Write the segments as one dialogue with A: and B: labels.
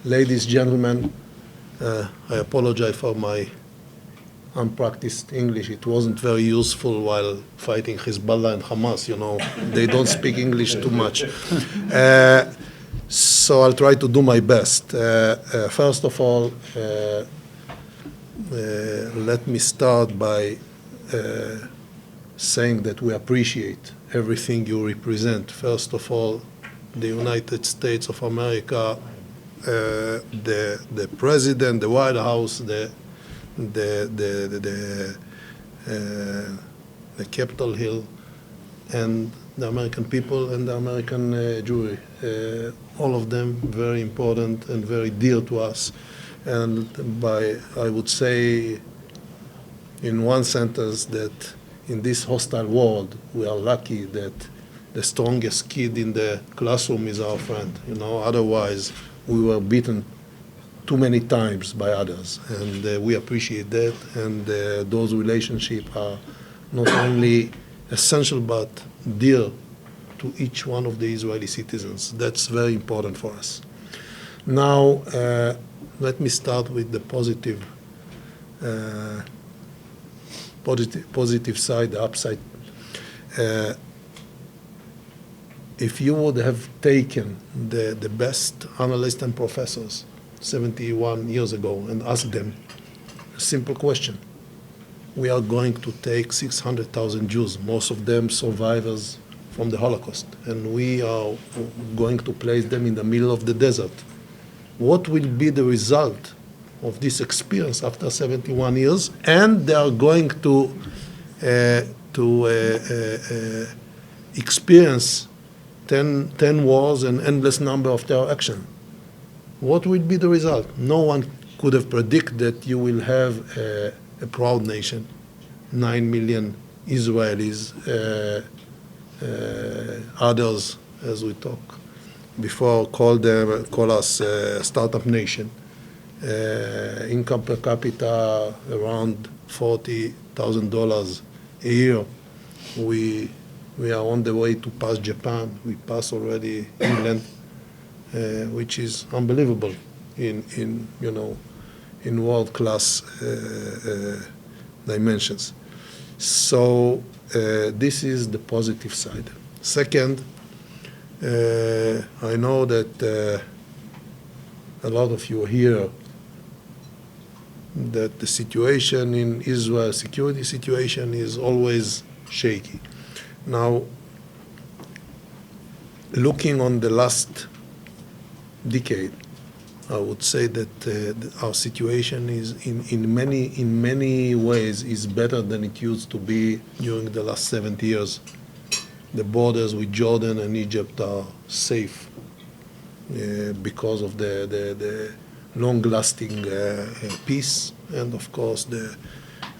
A: Ladies, gentlemen, I apologize for my unpracticed English. It wasn't very useful while fighting Hezbollah and Hamas, They don't speak English too much. So I'll try to do my best. First of all, let me start by saying that we appreciate everything you represent. First of all, the United States of America, the President, the White House, the Capitol Hill, and the American people and the American jury. All of them very important and very dear to us. And I would say in one sentence that in this hostile world, we are lucky that the strongest kid in the classroom is our friend. Otherwise, we were beaten too many times by others, and we appreciate that. And those relationships are not only essential but dear to each one of the Israeli citizens. That's very important for us. Now, let me start with the positive side, the upside. If you would have taken the best analysts and professors 71 years ago and asked them a simple question, we are going to take 600,000 Jews, most of them survivors from the Holocaust, and we are going to place them in the middle of the desert. What will be the result of this experience after 71 years? And they are going to experience 10 wars and endless number of terror action. What will be the result? No one could have predicted that you will have a proud nation, 9 million Israelis, others, as we talk before, call us a startup nation. Income per capita around $40,000 a year. We are on the way to pass Japan. We pass already England, which is unbelievable in world-class dimensions. So this is the positive side. Second, I know that a lot of you here that the situation in Israel, security situation, is always shaky. Now, looking on the last decade, I would say that our situation is in many ways is better than it used to be during the last 70 years. The borders with Jordan and Egypt are safe because of the long-lasting peace, and of course the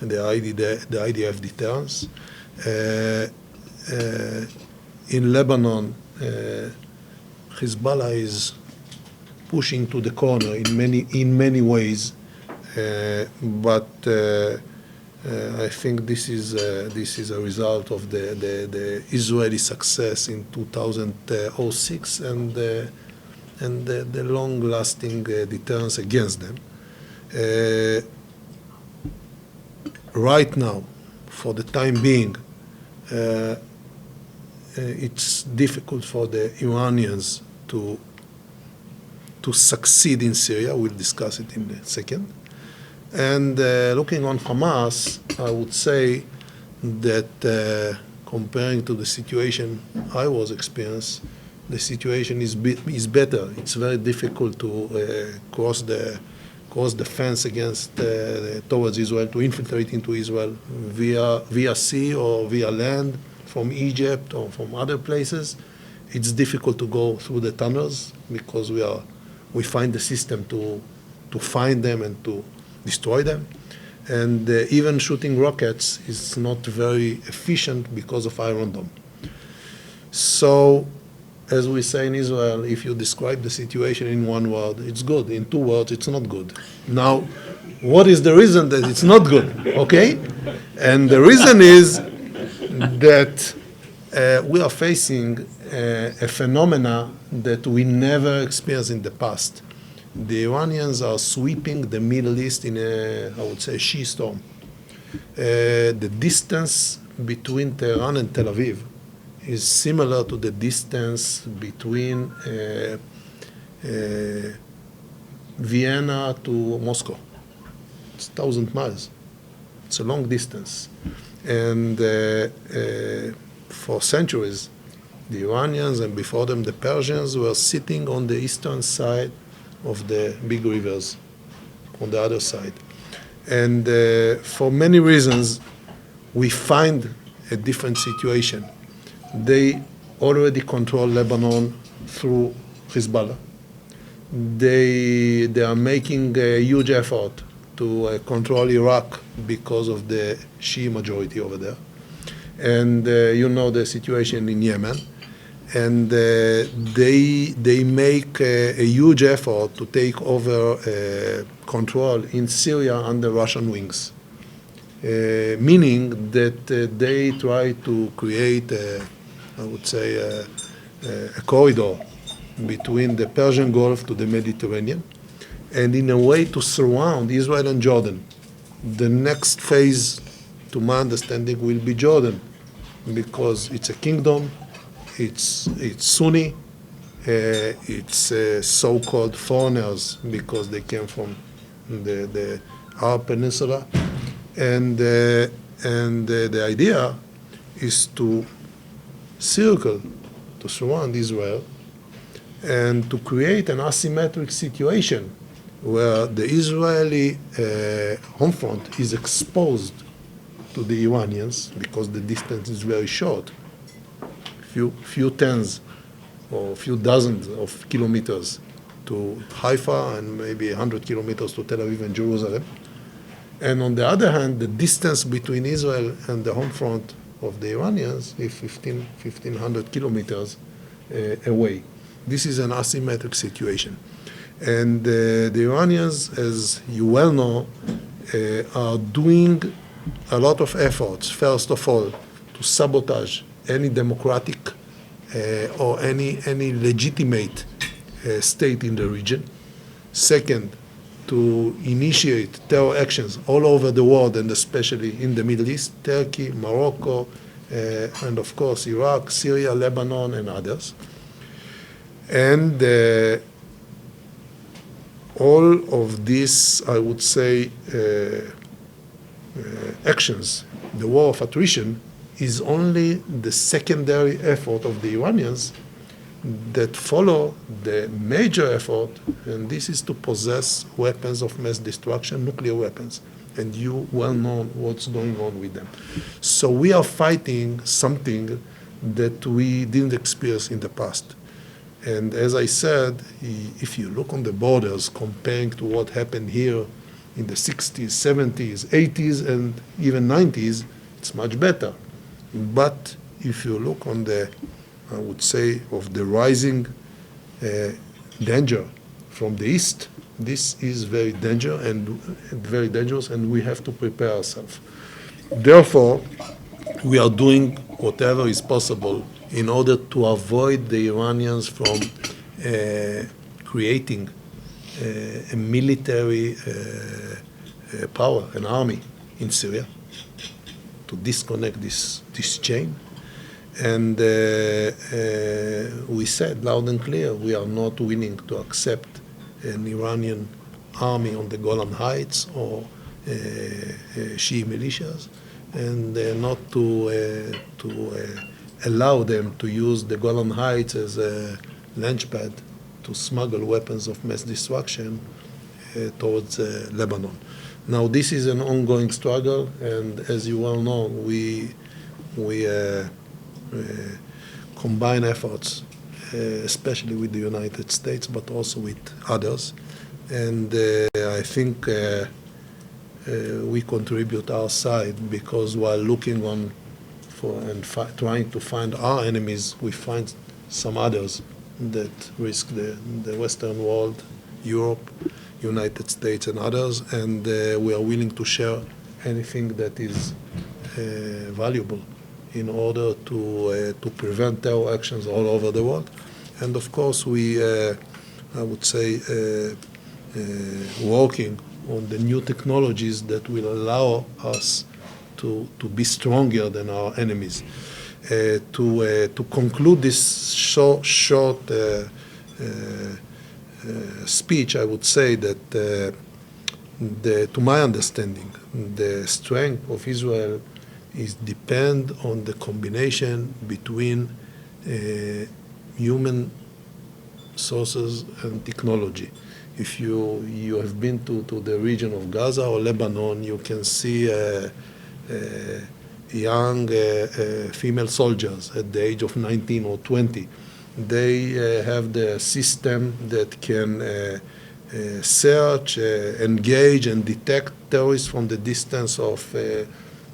A: IDF deterrence. In Lebanon, Hezbollah is pushing to the corner in many ways, but I think this is a result of the Israeli success in 2006 and the long-lasting deterrence against them. Right now, for the time being, it's difficult for the Iranians to succeed in Syria. We'll discuss it in a second. And looking on Hamas, I would say that comparing to the situation I was experiencing, the situation is better. It's very difficult to cross the fence towards Israel, to infiltrate into Israel via sea or via land from Egypt or from other places. It's difficult to go through the tunnels because we find the system to find them and to destroy them. And even shooting rockets is not very efficient because of Iron Dome. So, as we say in Israel, if you describe the situation in one word, it's good. In 2 words, it's not good. Now, what is the reason that it's not good? Okay? And the reason is that we are facing a phenomena that we never experienced in the past. the Iranians are sweeping the Middle East in a, I would say, she-storm. The distance between Tehran and Tel Aviv is similar to the distance between Vienna to Moscow. It's 1,000 miles. It's a long distance. And for centuries, the Iranians and before them the Persians were sitting on the eastern side of the big rivers, on the other side. And for many reasons, we find a different situation. They already control Lebanon through Hezbollah. They are making a huge effort to control Iraq because of the Shia majority over there. And you know the situation in Yemen. And they make a huge effort to take over control in Syria under Russian wings, meaning that they try to create, I would say, a corridor between the Persian Gulf to the Mediterranean, and in a way to surround Israel and Jordan. The next phase, to my understanding, will be Jordan, because it's a kingdom, it's Sunni, it's so-called foreigners because they came from the Arab Peninsula, and the idea is to circle, to surround Israel, and to create an asymmetric situation where the Israeli home front is exposed to the Iranians because the distance is very short, few tens or few dozens of kilometers to Haifa and maybe 100 kilometers to Tel Aviv and Jerusalem. And on the other hand, the distance between Israel and the home front of the Iranians is 1,500 kilometers away. This is an asymmetric situation. And the Iranians, as you well know, are doing a lot of efforts, first of all, to sabotage any democratic or any legitimate state in the region. Second, to initiate terror actions all over the world, and especially in the Middle East, Turkey, Morocco, and of course Iraq, Syria, Lebanon, and others. And all of these, I would say, actions, the war of attrition, is only the secondary effort of the Iranians that follow the major effort, and this is to possess weapons of mass destruction, nuclear weapons. And you well know what's going on with them. So we are fighting something that we didn't experience in the past. And as I said, if you look on the borders, comparing to what happened here in the 60s, 70s, 80s, and even 90s, it's much better. But if you look on the, I would say, of the rising danger from the east, this is very dangerous, and we have to prepare ourselves. Therefore, we are doing whatever is possible in order to avoid the Iranians from creating a military power, an army in Syria, to disconnect this chain. And we said loud and clear, we are not willing to accept an Iranian army on the Golan Heights or Shia militias, and not to allow them to use the Golan Heights as a launchpad to smuggle weapons of mass destruction towards Lebanon. Now, this is an ongoing struggle, and as you well know, we combine efforts, especially with the United States, but also with others. And I think we contribute our side, because while looking on for and trying to find our enemies, we find some others that risk the Western world, Europe, United States, and others, and we are willing to share anything that is valuable in order to prevent terror actions all over the world. And of course, we, I would say, working on the new technologies that will allow us to be stronger than our enemies. To conclude this short speech, I would say that to my understanding, the strength of Israel is depend on the combination between human sources and technology. If you have been to the region of Gaza or Lebanon, you can see young female soldiers at the age of 19 or 20. They have the system that can search, engage, and detect terrorists from the distance of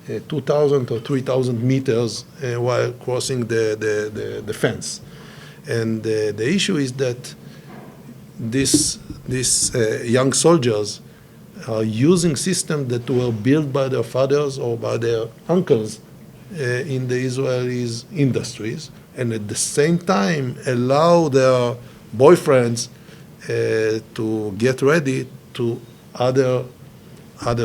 A: 2,000 or 3,000 meters while crossing the fence. And the issue is that these young soldiers are using systems that were built by their fathers or by their uncles in the Israelis industries, and at the same time allow their boyfriends to get ready to other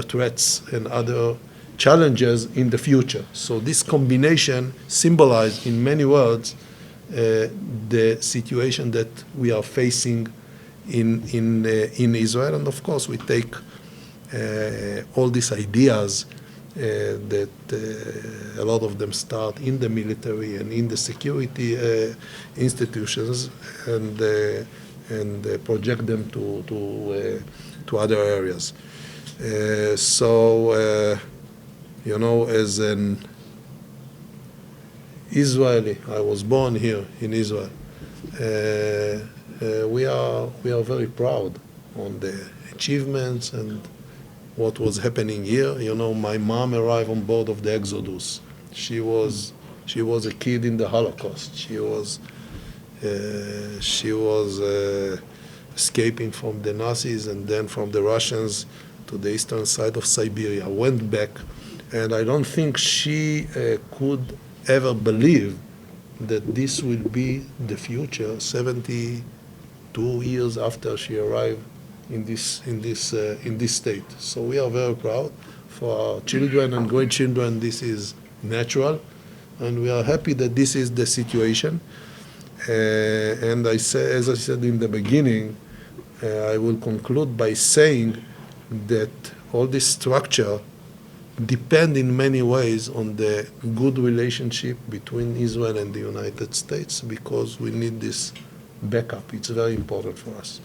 A: threats and other challenges in the future. So this combination symbolizes in many words the situation that we are facing in Israel, and of course we take all these ideas that a lot of them start in the military and in the security institutions and project them to other areas. You know, as an Israeli, I was born here in Israel. We are very proud on the achievements and what was happening here. You know, my mom arrived on board of the Exodus. She was a kid in the Holocaust. She was escaping from the Nazis and then from the Russians to the eastern side of Siberia. Went back, and I don't think she could ever believe that this will be the future 72 years after she arrived in this state. So we are very proud. For our children and grandchildren, this is natural, and we are happy that this is the situation. And as I said in the beginning, I will conclude by saying that all this structure depend in many ways on the good relationship between Israel and the United States, because we need this backup. It's very important for us.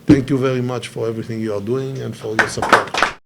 A: Thank you very much for everything you are doing and for your support.